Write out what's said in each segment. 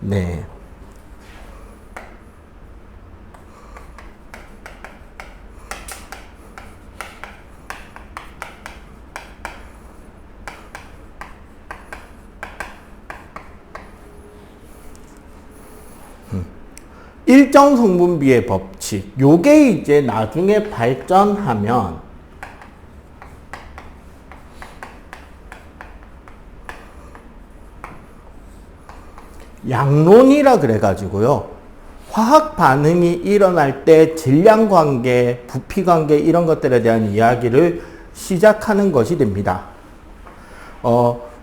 네. 일정 성분비의 법칙. 요게 이제 나중에 발전하면 양론이라 그래가지고요. 화학 반응이 일어날 때 질량 관계, 부피 관계 이런 것들에 대한 이야기를 시작하는 것이 됩니다.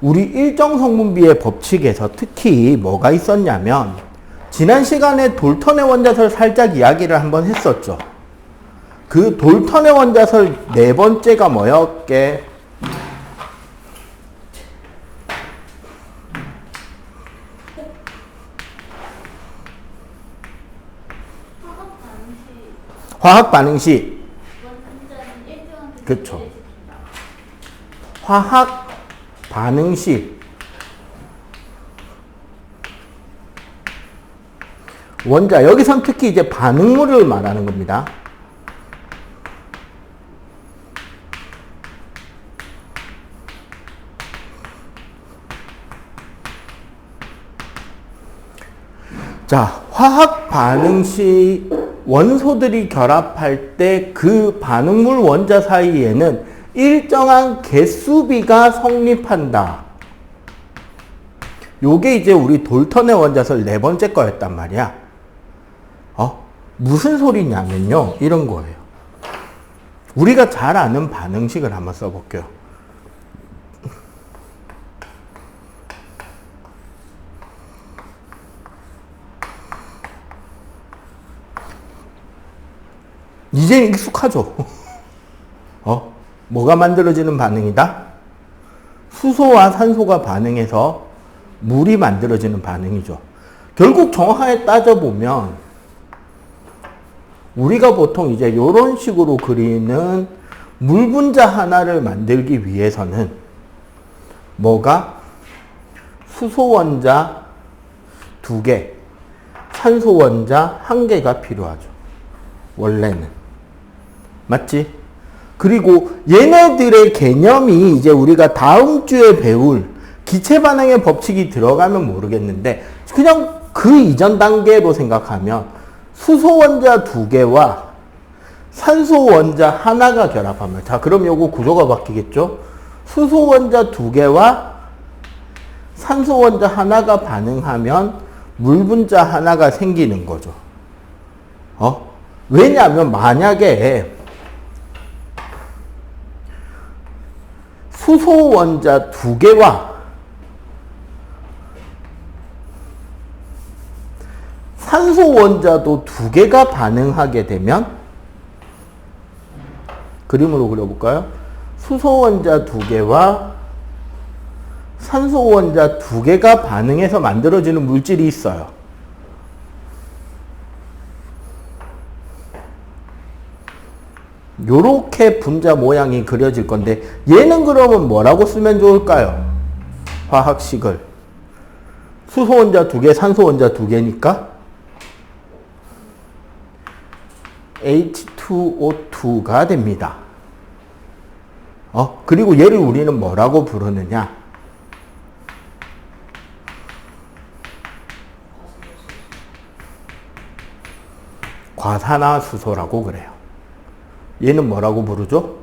우리 일정 성분비의 법칙에서 특히 뭐가 있었냐면 지난 시간에 돌턴의 원자설 살짝 이야기를 한번 했었죠. 그 돌턴의 원자설 네 번째가 뭐였게? 화학 반응 시 그렇죠. 화학 반응 시 원자, 여기선 특히 이제 반응물을 말하는 겁니다. 자, 화학 반응 시 원소들이 결합할 때 그 반응물 원자 사이에는 일정한 개수비가 성립한다. 요게 이제 우리 돌턴의 원자설 네 번째 거였단 말이야. 무슨 소리냐면요. 이런 거예요. 우리가 잘 아는 반응식을 한번 써볼게요. 이제 익숙하죠? 뭐가 만들어지는 반응이다? 수소와 산소가 반응해서 물이 만들어지는 반응이죠. 결국 정화에 따져보면 우리가 보통 이제 이런 식으로 그리는 물 분자 하나를 만들기 위해서는 뭐가? 수소 원자 2개, 산소 원자 1개가 필요하죠. 원래는. 맞지? 그리고 얘네들의 개념이 이제 우리가 다음 주에 배울 기체 반응의 법칙이 들어가면 모르겠는데 그냥 그 이전 단계로 생각하면 수소 원자 2개와 산소 원자 하나가 결합하면, 자, 그럼 요거 구조가 바뀌겠죠? 수소 원자 2개와 산소 원자 하나가 반응하면 물 분자 하나가 생기는 거죠. 왜냐하면 만약에 수소 원자 2개와 산소 원자도 2개가 반응하게 되면, 그림으로 그려볼까요? 수소 원자 2개와 산소 원자 2개가 반응해서 만들어지는 물질이 있어요. 요렇게 분자 모양이 그려질 건데 얘는 그러면 뭐라고 쓰면 좋을까요? 화학식을. 수소 원자 2개, 산소 원자 2개니까 H2O2가 됩니다. 그리고 얘를 우리는 뭐라고 부르느냐? 과산화수소라고 그래요. 얘는 뭐라고 부르죠?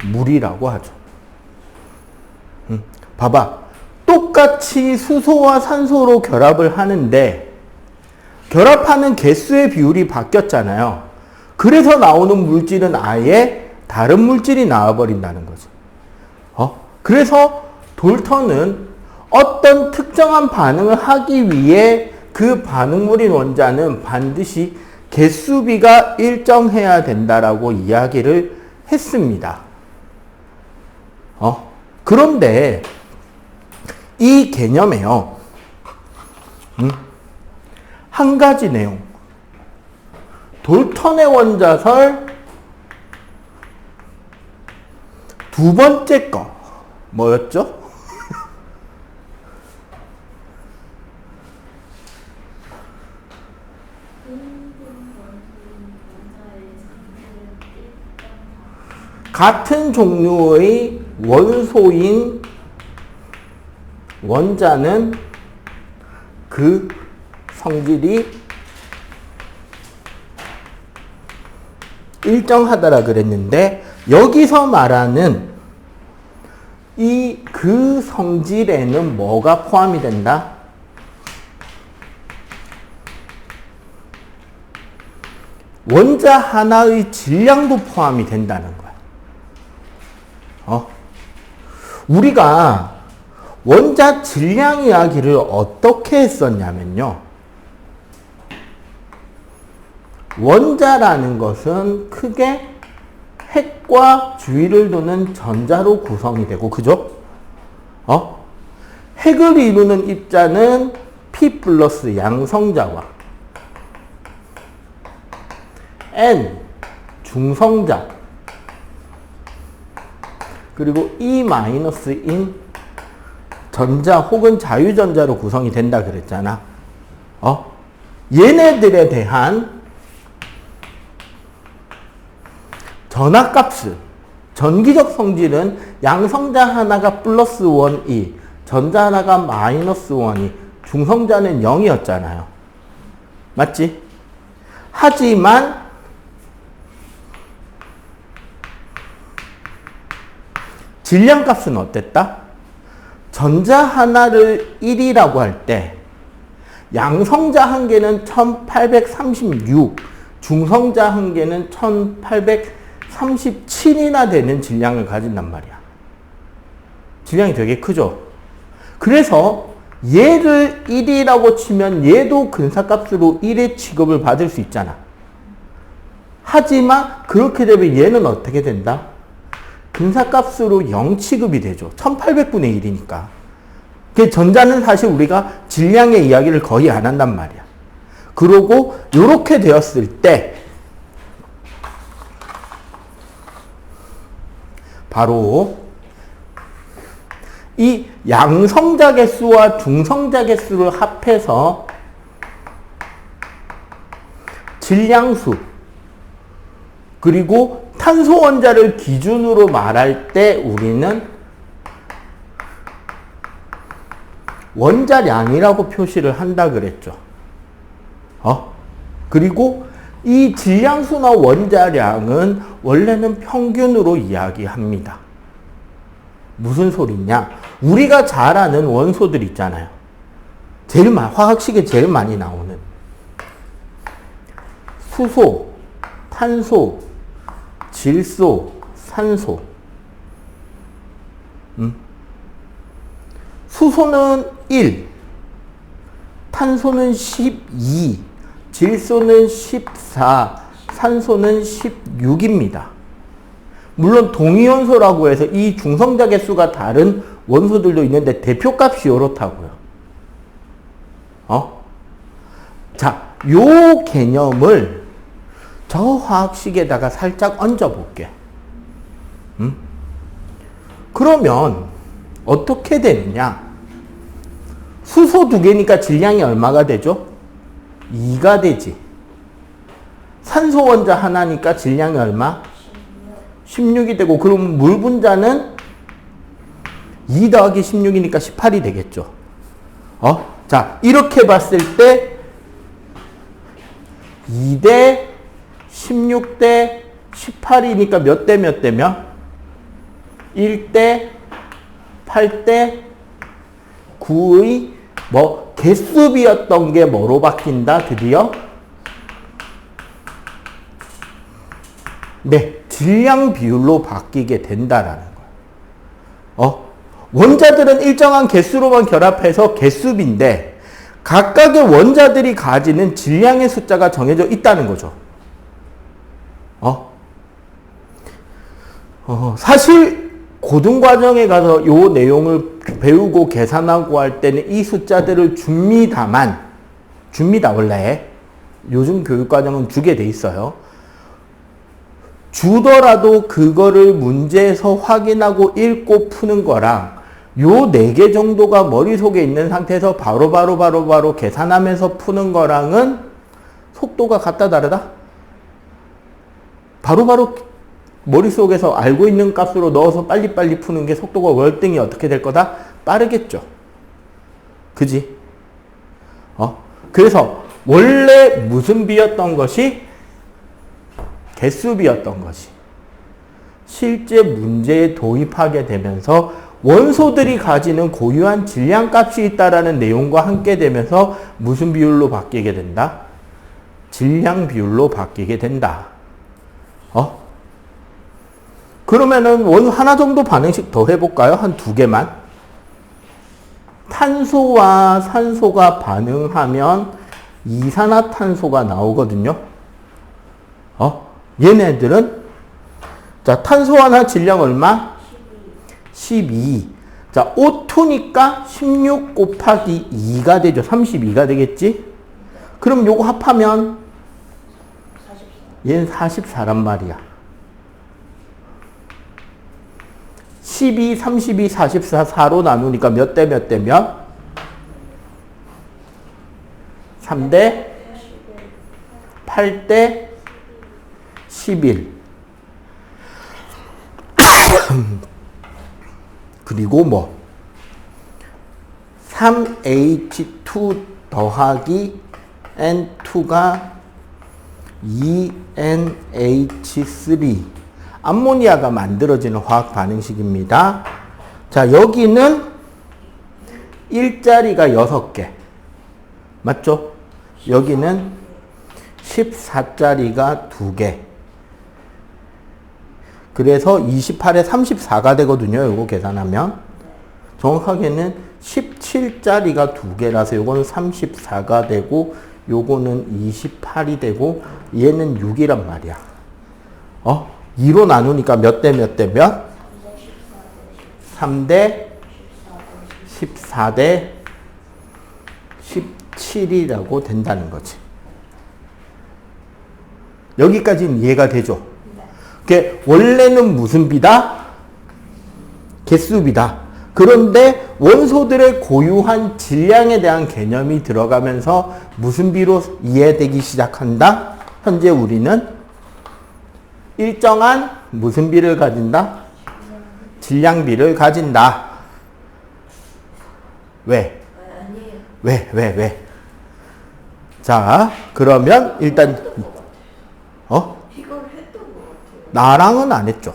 물이라고 하죠. 봐봐. 똑같이 수소와 산소로 결합을 하는데 결합하는 개수의 비율이 바뀌었잖아요. 그래서 나오는 물질은 아예 다른 물질이 나와버린다는 거죠. 그래서 돌턴은 어떤 특정한 반응을 하기 위해 그 반응물인 원자는 반드시 개수비가 일정해야 된다라고 이야기를 했습니다. 그런데 이 개념에요. 한 가지 내용. 돌턴의 원자설 두 번째 거 뭐였죠? 같은 종류의 원소인 원자는 그 성질이 일정하다라 그랬는데, 여기서 말하는 그 성질에는 뭐가 포함이 된다? 원자 하나의 질량도 포함이 된다는 거야. 우리가 원자 질량 이야기를 어떻게 했었냐면요. 원자라는 것은 크게 핵과 주위를 도는 전자로 구성이 되고, 그죠? 핵을 이루는 입자는 P 플러스 양성자와 N 중성자, 그리고 E 마이너스인 전자 혹은 자유전자로 구성이 된다 그랬잖아. 얘네들에 대한 전하값을, 전기적 성질은 양성자 하나가 플러스 1이, 전자 하나가 마이너스 1이, 중성자는 0이었잖아요. 맞지? 하지만 질량값은 어땠다? 전자 하나를 1이라고 할 때 양성자 한 개는 1836, 중성자 한 개는 1837이나 되는 질량을 가진단 말이야. 질량이 되게 크죠? 그래서 얘를 1이라고 치면 얘도 근사값으로 1의 취급을 받을 수 있잖아. 하지만 그렇게 되면 얘는 어떻게 된다? 근사값으로 0 취급이 되죠. 1800분의 1이니까. 그 전자는 사실 우리가 질량의 이야기를 거의 안 한단 말이야. 그러고 이렇게 되었을 때 바로 이 양성자 개수와 중성자 개수를 합해서 질량수, 그리고 탄소 원자를 기준으로 말할 때 우리는 원자량이라고 표시를 한다 그랬죠. 그리고 이 질량수나 원자량은 원래는 평균으로 이야기합니다. 무슨 소리냐? 우리가 잘 아는 원소들 있잖아요. 화학식에 제일 많이 나오는 수소, 탄소, 질소, 산소. 수소는 1, 탄소는 12, 질소는 14, 산소는 16입니다. 물론 동위원소라고 해서 이 중성자 개수가 다른 원소들도 있는데 대표값이 이렇다고요. 자, 요 개념을 저 화학식에다가 살짝 얹어볼게. 그러면 어떻게 되느냐? 수소 2개니까 질량이 얼마가 되죠? 2가 되지. 산소 원자 하나니까 질량이 얼마? 16이 되고, 그럼 물 분자는 2 더하기 16이니까 18이 되겠죠. 자, 이렇게 봤을 때 2대 16대 18이니까 몇 대 몇 대면? 1대 8대 9의 개수비였던 게 뭐로 바뀐다? 드디어? 네, 질량 비율로 바뀌게 된다라는 거예요. 원자들은 일정한 개수로만 결합해서 개수비인데 각각의 원자들이 가지는 질량의 숫자가 정해져 있다는 거죠. 사실 고등과정에 가서 요 내용을 배우고 계산하고 할 때는 이 숫자들을 줍니다. 원래 요즘 교육과정은 주게 돼 있어요. 주더라도 그거를 문제에서 확인하고 읽고 푸는 거랑 요 4개 정도가 머릿속에 있는 상태에서 바로 계산하면서 푸는 거랑은 속도가 같다 다르다? 바로 머릿속에서 알고 있는 값으로 넣어서 빨리빨리 푸는 게 속도가 월등히 어떻게 될 거다? 빠르겠죠. 그지? 그래서 원래 무슨 비였던 것이 개수비였던 것이 실제 문제에 도입하게 되면서 원소들이 가지는 고유한 질량값이 있다라는 내용과 함께 되면서 무슨 비율로 바뀌게 된다? 질량 비율로 바뀌게 된다. 그러면은 하나 정도 반응씩 더 해볼까요? 한 두 개만. 탄소와 산소가 반응하면 이산화탄소가 나오거든요. 얘네들은 자, 탄소 하나 질량 얼마? 12. 자, O2니까 16 곱하기 2가 되죠. 32가 되겠지? 그럼 요거 합하면 얘는 44란 말이야. 12, 32, 44, 4로 나누니까 몇 대 몇 대 몇? 3대 8대 11. 그리고 뭐 3H2 더하기 N2가 2NH3 암모니아가 만들어지는 화학 반응식입니다. 자, 여기는 1자리가 6개 맞죠? 여기는 14자리가 2개. 그래서 28에 34가 되거든요. 요거 계산하면. 정확하게는 17자리가 2개라서 요거는 34가 되고 요거는 28이 되고 얘는 6이란 말이야. 2로 나누니까 몇 대 몇 대 몇? 3대 14대 17이라고 된다는 거지. 여기까지는 이해가 되죠? 그게 원래는 무슨 비다? 개수비다. 그런데 원소들의 고유한 질량에 대한 개념이 들어가면서 무슨 비로 이해되기 시작한다? 현재 우리는 일정한 무슨 비를 가진다? 질량비를 가진다. 왜? 왜? 자, 그러면 일단 이걸 했던 것 같아요. 나랑은 안 했죠.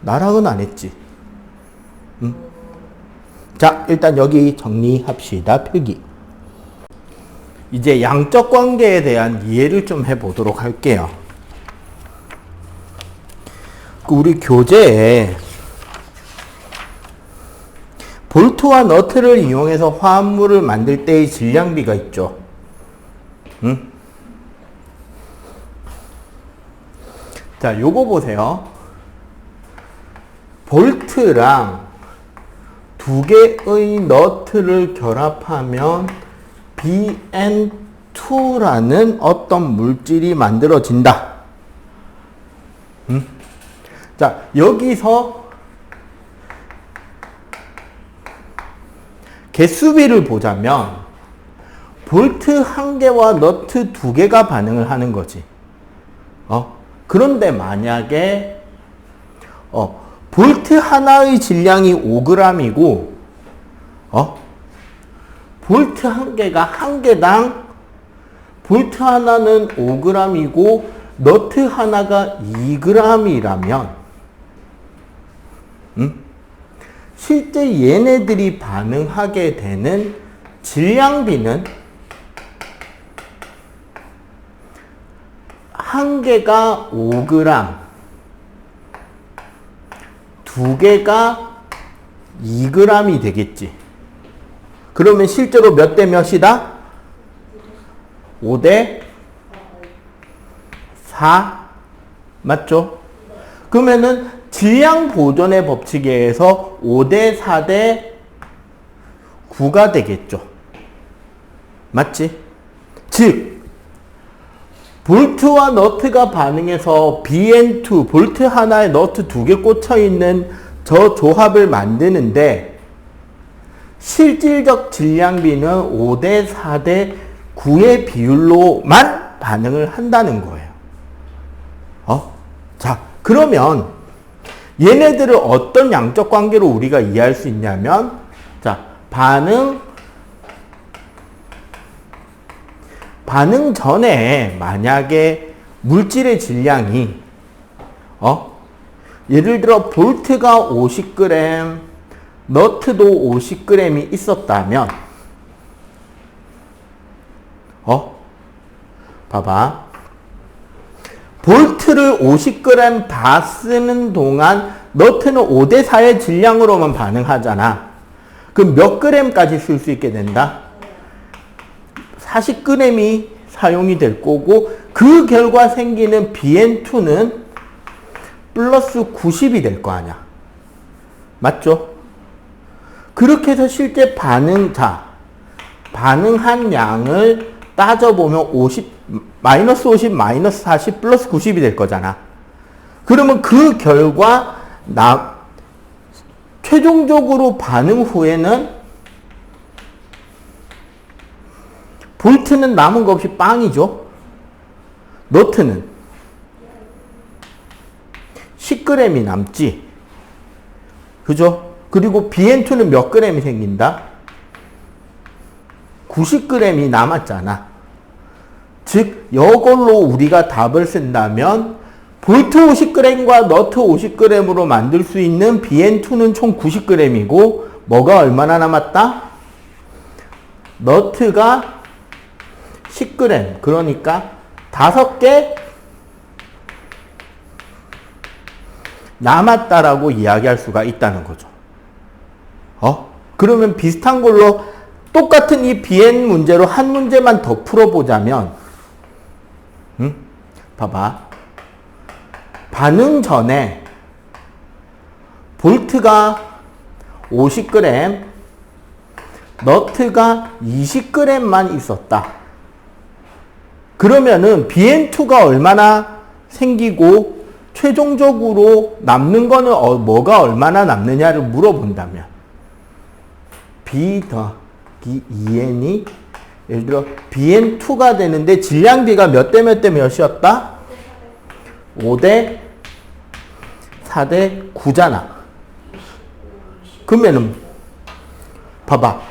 나랑은 안 했지. 자, 일단 여기 정리합시다. 필기. 이제 양적 관계에 대한 이해를 좀 해보도록 할게요. 우리 교재에 볼트와 너트를 이용해서 화합물을 만들 때의 질량비가 있죠. 자, 요거 보세요. 볼트랑 두 개의 너트를 결합하면 BN2라는 어떤 물질이 만들어진다. 자, 여기서 개수비를 보자면 볼트 한 개와 너트 두 개가 반응을 하는 거지. 그런데 만약에 볼트 하나의 질량이 5g이고 볼트 한 개가 한 개당 볼트 하나는 5g이고 너트 하나가 2g이라면 실제 얘네들이 반응하게 되는 질량비는 한 개가 5g, 두 개가 2g이 되겠지. 그러면 실제로 몇 대 몇이다? 5대 4 맞죠? 그러면은 질량 보존의 법칙에 의해서 5대 4대 9가 되겠죠. 맞지? 즉 볼트와 너트가 반응해서 BN2, 볼트 하나에 너트 두 개 꽂혀 있는 저 조합을 만드는데 실질적 질량비는 5대 4대 9의 비율로만 반응을 한다는 거예요. 자, 그러면 얘네들을 어떤 양적 관계로 우리가 이해할 수 있냐면, 자, 반응 전에 만약에 물질의 질량이 예를 들어 볼트가 50g, 너트도 50g이 있었다면 봐봐. 볼트를 50g 다 쓰는 동안 너트는 5대4의 질량으로만 반응하잖아. 그럼 몇 g까지 쓸 수 있게 된다? 40g이 사용이 될 거고, 그 결과 생기는 BN2는 플러스 90이 될 거 아니야. 맞죠? 그렇게 해서 실제 반응한 양을 따져보면 마이너스 50, 마이너스 40, 플러스 90이 될 거잖아. 그러면 그 결과, 최종적으로 반응 후에는 볼트는 남은 거 없이 빵이죠. 너트는 10g이 남지. 그죠? 그리고 BN2는 몇 g이 생긴다? 90g이 남았잖아. 즉, 이걸로 우리가 답을 쓴다면 볼트 50g과 너트 50g으로 만들 수 있는 BN2는 총 90g이고 뭐가 얼마나 남았다? 너트가 10g. 그러니까 5개 남았다라고 이야기할 수가 있다는 거죠. 그러면 비슷한 걸로 똑같은 이 BN 문제로 한 문제만 더 풀어보자면, 봐봐. 반응 전에 볼트가 50g, 너트가 20g만 있었다. 그러면은 BN2가 얼마나 생기고 최종적으로 남는 거는 뭐가 얼마나 남느냐를 물어본다면 B 더하기 2N이 예를 들어 BN2가 되는데 질량 B가 몇 대 몇 대 몇이었다? 5대 4대 9잖아. 그러면은 봐봐.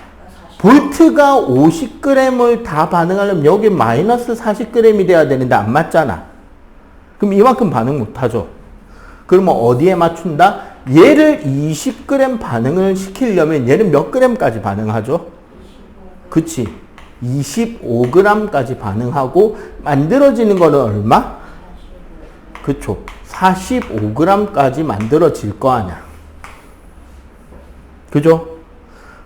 볼트가 50g을 다 반응하려면 여기 마이너스 40g이 돼야 되는데 안 맞잖아. 그럼 이만큼 반응 못하죠. 그러면 어디에 맞춘다? 얘를 20g 반응을 시키려면 얘는 몇 g까지 반응하죠? 그치. 25g까지 반응하고 만들어지는 거는 얼마? 그쵸. 45g까지 만들어질 거 아니야. 그죠?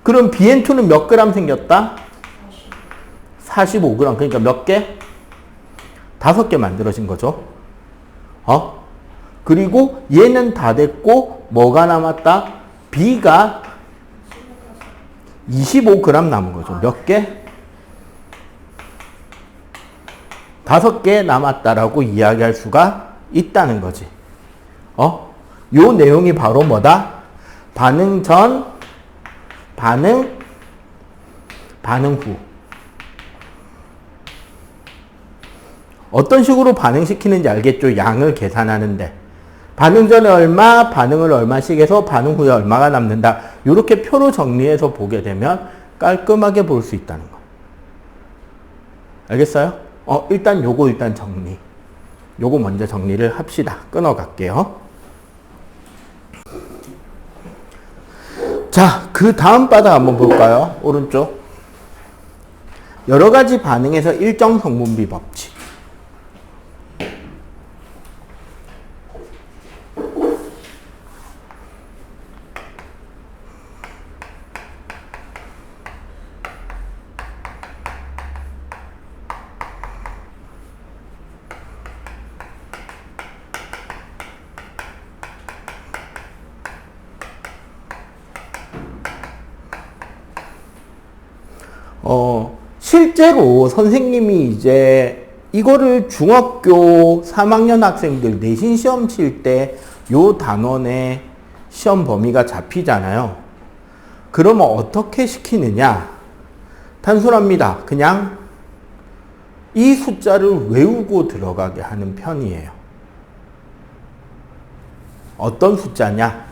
그럼 BN2는 몇 g 생겼다? 45g. 그러니까 몇 개? 5개 만들어진 거죠. 그리고 얘는 다 됐고 뭐가 남았다? B가 25g 남은 거죠. 몇 개? 5개 남았다라고 이야기할 수가 있다는 거지. 요 내용이 바로 뭐다? 반응 전, 반응 후. 어떤 식으로 반응시키는지 알겠죠? 양을 계산하는데. 반응 전에 얼마, 반응을 얼마씩 해서 반응 후에 얼마가 남는다. 이렇게 표로 정리해서 보게 되면 깔끔하게 볼 수 있다는 거. 알겠어요? 일단 요거 정리. 요거 먼저 정리를 합시다. 끊어갈게요. 자, 그 다음 바닥 한번 볼까요? 오른쪽. 여러 가지 반응에서 일정 성분비 법칙. 실제로 선생님이 이제 이거를 중학교 3학년 학생들 내신 시험 칠 때 요 단원의 시험 범위가 잡히잖아요. 그러면 어떻게 시키느냐? 단순합니다. 그냥 이 숫자를 외우고 들어가게 하는 편이에요. 어떤 숫자냐?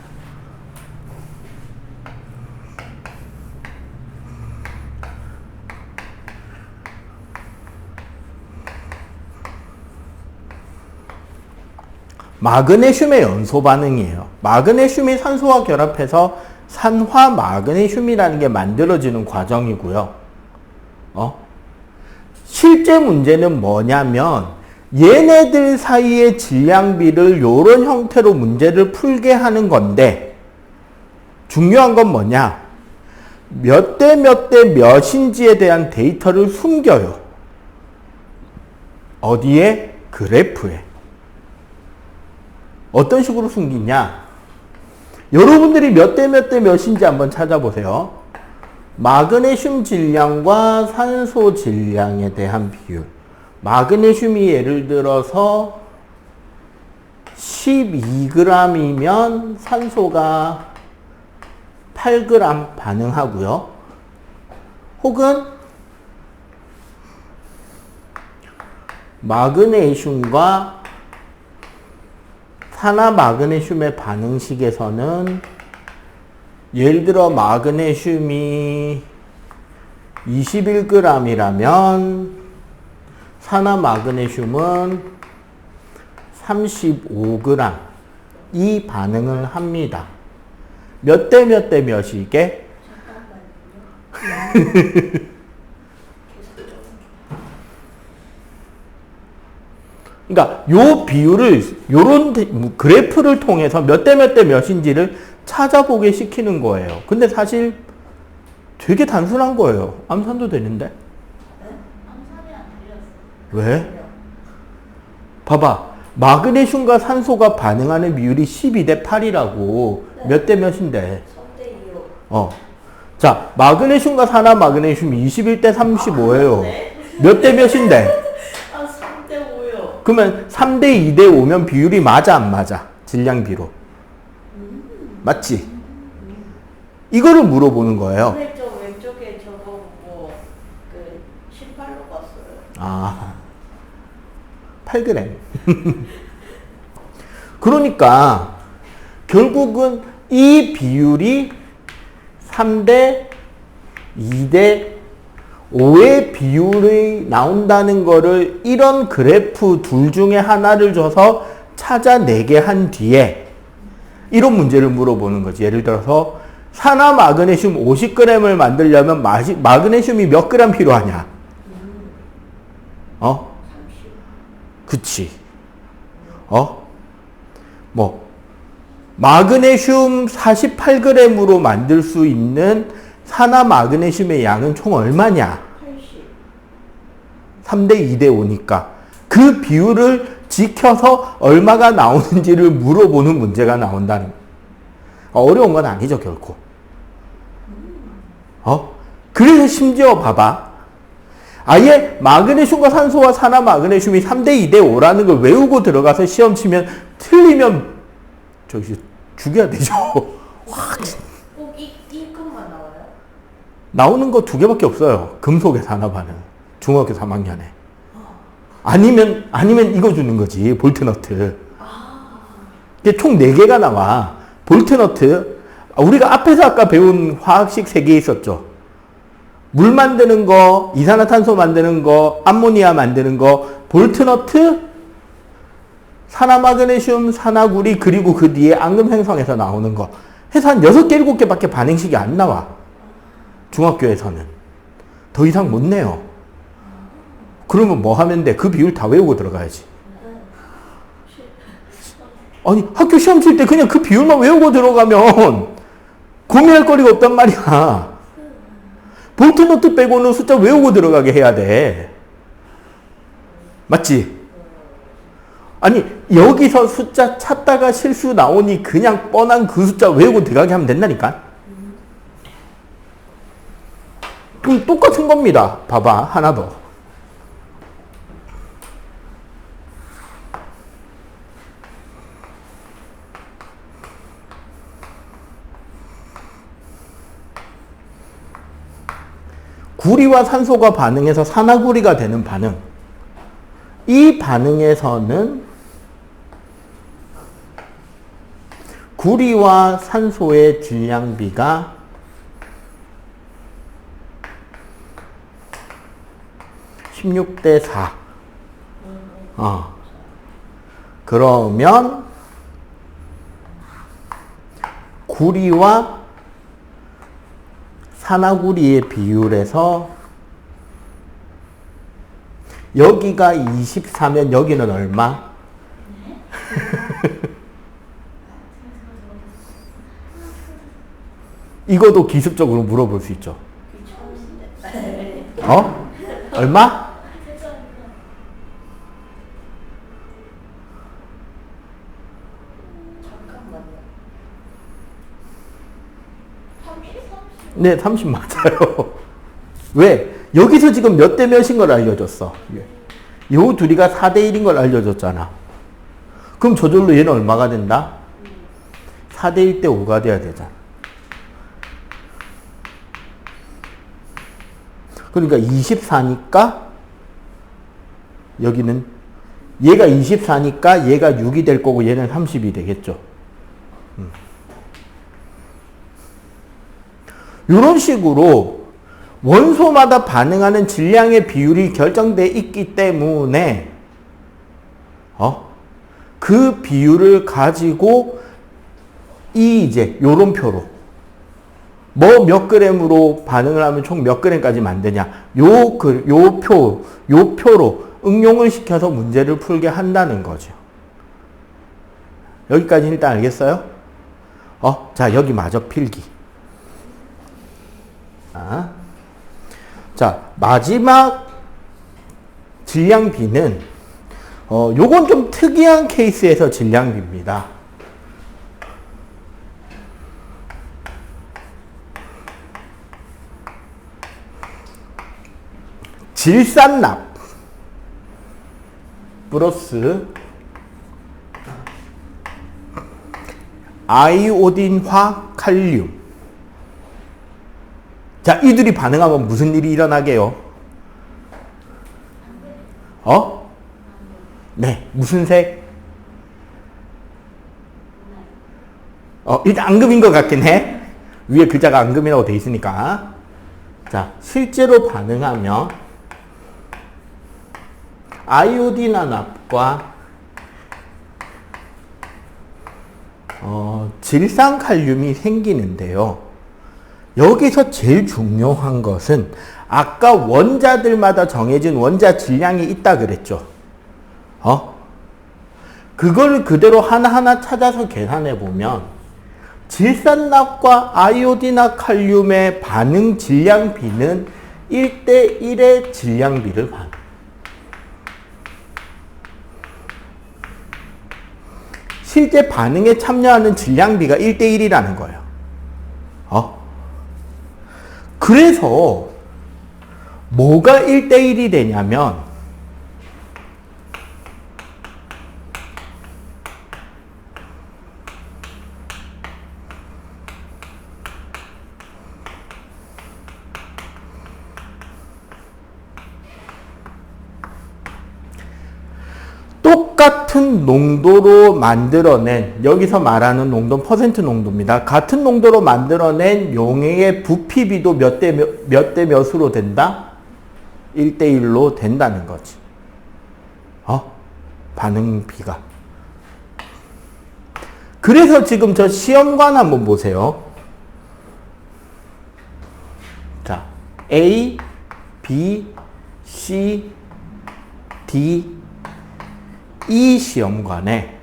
마그네슘의 연소 반응이에요. 마그네슘이 산소와 결합해서 산화 마그네슘이라는 게 만들어지는 과정이고요. 실제 문제는 뭐냐면 얘네들 사이의 질량비를 이런 형태로 문제를 풀게 하는 건데 중요한 건 뭐냐? 몇 대 몇 대 몇인지에 대한 데이터를 숨겨요. 어디에? 그래프에. 어떤 식으로 숨기냐? 여러분들이 몇 대 몇 대 몇인지 한번 찾아보세요. 마그네슘 질량과 산소 질량에 대한 비율. 마그네슘이 예를 들어서 12g이면 산소가 8g 반응하고요. 혹은 마그네슘과 산화 마그네슘의 반응식에서는 예를 들어 마그네슘이 21g이라면 산화 마그네슘은 35g 이 반응을 합니다. 몇 대 몇 대 몇이게? 그러니까 요 비율을 요런 그래프를 통해서 몇 대 몇 대 몇인지를 찾아보게 시키는 거예요. 근데 사실 되게 단순한 거예요. 암산도 되는데. 암산이 안 들렸어. 왜? 봐봐. 마그네슘과 산소가 반응하는 비율이 12대 8이라고. 몇 대 몇인데? 3대 2요. 자, 마그네슘과 산화 마그네슘이 21대 35예요. 네? 몇 대 몇인데? 아, 3대 5요. 그러면 3대 2대 5면 비율이 맞아 안 맞아? 질량비로. 맞지? 이거를 물어보는 거예요. 근데 저 왼쪽에 저거 뭐, 18로 봤어요. 아, 8g. 그러니까 결국은 이 비율이 3대 2대 5의 비율이 나온다는 거를 이런 그래프 둘 중에 하나를 줘서 찾아내게 한 뒤에 이런 문제를 물어보는 거지. 예를 들어서 산화 마그네슘 50g을 만들려면 마그네슘이 몇 g 필요하냐? 그치. 마그네슘 48g으로 만들 수 있는 산화 마그네슘의 양은 총 얼마냐? 3대 2대 5니까. 그 비율을 지켜서 얼마가 나오는지를 물어보는 문제가 나온다는 거예요. 어려운 건 아니죠, 결코. 그래서 심지어 봐봐. 아예 마그네슘과 산소와 산화 마그네슘이 3대 2대 5라는 걸 외우고 들어가서 시험 치면 틀리면 저기 죽여야 되죠. 꼭 이 것만 나와요? 나오는 거 2개밖에 없어요. 금속의 산화 반응. 중학교 3학년에. 아니면 이거 주는 거지. 볼트너트. 이게 총 4개가 나와. 볼트너트. 우리가 앞에서 아까 배운 화학식 3개 있었죠. 물 만드는 거, 이산화탄소 만드는 거, 암모니아 만드는 거, 볼트너트, 산화마그네슘, 산화구리, 그리고 그 뒤에 앙금생성에서 나오는 거. 해서 한 6개, 7개밖에 반응식이 안 나와. 중학교에서는. 더 이상 못 내요. 그러면 뭐 하면 돼? 그 비율 다 외우고 들어가야지. 아니, 학교 시험 칠 때 그냥 그 비율만 외우고 들어가면 고민할 거리가 없단 말이야. 볼트너트 빼고는 숫자 외우고 들어가게 해야 돼. 맞지? 아니, 여기서 숫자 찾다가 실수 나오니 그냥 뻔한 그 숫자 외우고 들어가게 하면 된다니까? 그럼 똑같은 겁니다. 봐봐, 하나 더. 구리와 산소가 반응해서 산화구리가 되는 반응. 이 반응에서는 구리와 산소의 질량비가 16대 4. 그러면 구리와 산화구리의 비율에서 여기가 24면 여기는 얼마? 이것도 기습적으로 물어볼 수 있죠. 얼마? 네, 30 맞아요. 왜? 여기서 지금 몇 대 몇인 걸 알려줬어. 요 둘이가 4대 1인 걸 알려줬잖아. 그럼 저절로 얘는 얼마가 된다? 4대 1대 5가 돼야 되잖아. 그러니까 24니까 여기는 얘가 24니까 얘가 6이 될 거고 얘는 30이 되겠죠. 이런 식으로 원소마다 반응하는 질량의 비율이 결정되어 있기 때문에 그 비율을 가지고 이제 요런 표로 뭐 몇 그램으로 반응을 하면 총 몇 그램까지 만드냐 요 표로 응용을 시켜서 문제를 풀게 한다는 거죠. 여기까지 일단 알겠어요? 자 여기 마저 필기. 자, 마지막 질량비는 요건 좀 특이한 케이스에서 질량비입니다. 질산납 플러스 아이오딘화 칼륨. 자, 이들이 반응하면 무슨 일이 일어나게요? 네, 무슨 색? 일단 앙금인 것 같긴 해. 위에 글자가 앙금이라고 돼 있으니까. 자, 실제로 반응하면 아이오딘화납과 질산칼륨이 생기는데요. 여기서 제일 중요한 것은 아까 원자들마다 정해진 원자 질량이 있다 그랬죠. 그걸 그대로 하나하나 찾아서 계산해 보면 질산납과 아이오딘화 칼륨의 반응 질량비는 1대 1의 질량비를 받아요. 실제 반응에 참여하는 질량비가 1대 1이라는 거예요. 그래서 뭐가 1대 1이 되냐면 똑같은 농도로 만들어낸, 여기서 말하는 농도는 퍼센트 농도입니다. 같은 농도로 만들어낸 용액의 부피비도 몇 대 몇으로 된다? 1대 1로 된다는 거지. 반응비가. 그래서 지금 저 시험관 한번 보세요. 자, A, B, C, D, 이 시험관에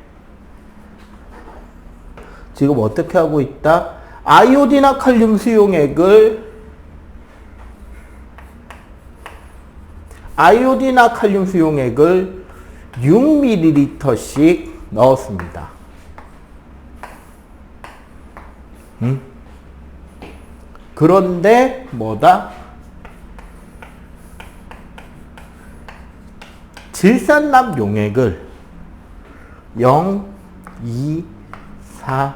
지금 어떻게 하고 있다? 아이오딘화 칼륨 수용액을 6ml씩 넣었습니다. 그런데 뭐다? 질산납 용액을 0, 2, 4,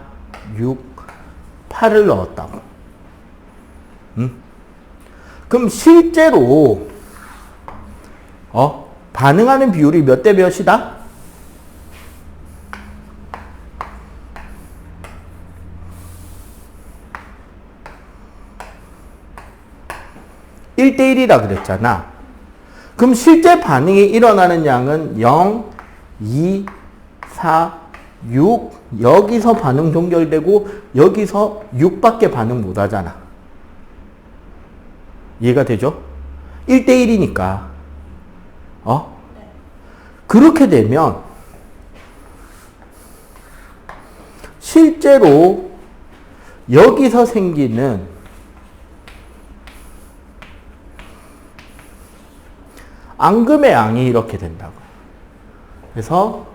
6, 8을 넣었다고. 그럼 실제로 반응하는 비율이 몇 대 몇이다? 1대1이라 그랬잖아. 그럼 실제 반응이 일어나는 양은 0, 2, 4, 6 여기서 반응 종결되고 여기서 6밖에 반응 못 하잖아. 이해가 되죠? 1대1이니까. 그렇게 되면 실제로 여기서 생기는 앙금의 양이 이렇게 된다고. 그래서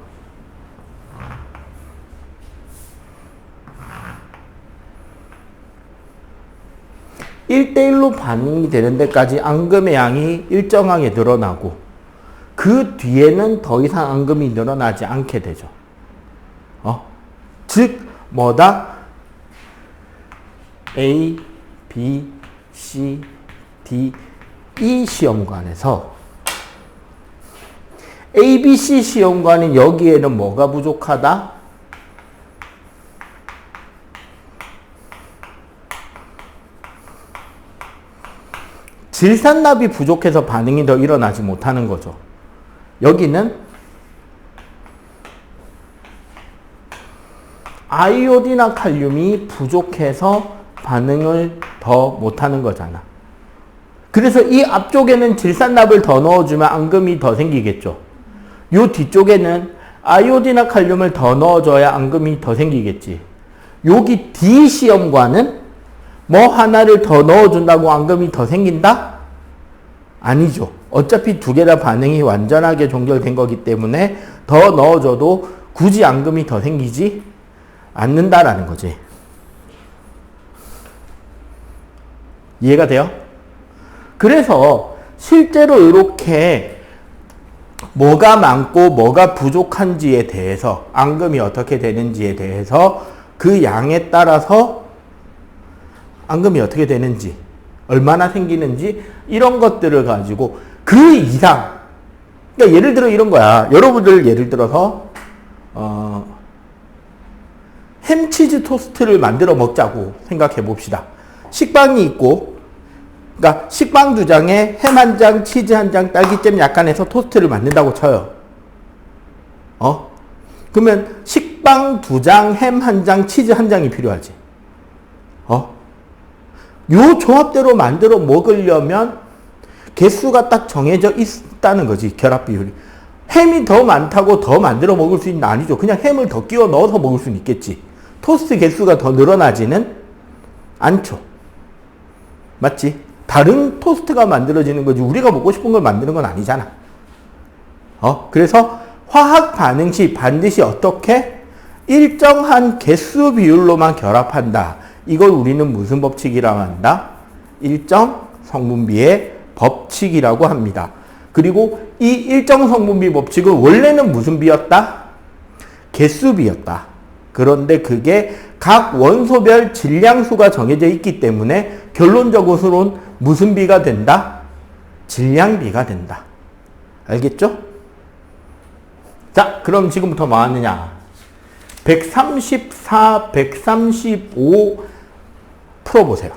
(1대1로) 반응이 되는 데까지 앙금의 양이 일정하게 늘어나고 그 뒤에는 더 이상 앙금이 늘어나지 않게 되죠. 즉 뭐다? A, B, C, D, E 시험관에서 A, B, C 시험관은 여기에는 뭐가 부족하다? 질산납이 부족해서 반응이 더 일어나지 못하는 거죠. 여기는 아이오딘이나 칼륨이 부족해서 반응을 더 못하는 거잖아. 그래서 이 앞쪽에는 질산납을 더 넣어주면 앙금이 더 생기겠죠. 요 뒤쪽에는 아이오딘이나 칼륨을 더 넣어줘야 앙금이 더 생기겠지. 여기 D 시험관은 뭐 하나를 더 넣어준다고 앙금이 더 생긴다? 아니죠. 어차피 두 개 다 반응이 완전하게 종결된 거기 때문에 더 넣어줘도 굳이 앙금이 더 생기지 않는다라는 거지. 이해가 돼요? 그래서 실제로 이렇게 뭐가 많고 뭐가 부족한지에 대해서 앙금이 어떻게 되는지에 대해서 그 양에 따라서 앙금이 어떻게 되는지 얼마나 생기는지 이런 것들을 가지고 그 이상 그러니까 예를 들어 이런 거야. 여러분들 예를 들어서 햄치즈 토스트를 만들어 먹자고 생각해 봅시다. 식빵이 있고 그러니까 식빵 2장에 햄 1장, 치즈 1장, 딸기잼 약간 해서 토스트를 만든다고 쳐요. 그러면 식빵 2장, 햄 1장, 치즈 1장이 필요하지. 요 조합대로 만들어 먹으려면 개수가 딱 정해져 있다는 거지. 결합 비율이. 햄이 더 많다고 더 만들어 먹을 수 있는 거 아니죠. 그냥 햄을 더 끼워 넣어서 먹을 수는 있겠지. 토스트 개수가 더 늘어나지는 않죠. 맞지? 다른 토스트가 만들어지는 거지 우리가 먹고 싶은 걸 만드는 건 아니잖아. 그래서 화학 반응 시 반드시 어떻게? 일정한 개수 비율로만 결합한다. 이걸 우리는 무슨 법칙이라고 한다? 일정 성분비의 법칙이라고 합니다. 그리고 이 일정 성분비 법칙은 원래는 무슨 비였다? 개수비였다. 그런데 그게 각 원소별 질량수가 정해져 있기 때문에 결론적으로는 무슨 비가 된다? 질량비가 된다. 알겠죠? 자, 그럼 지금부터 뭐 하느냐? 134, 135 풀어보세요.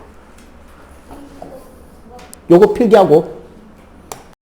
요거 필기하고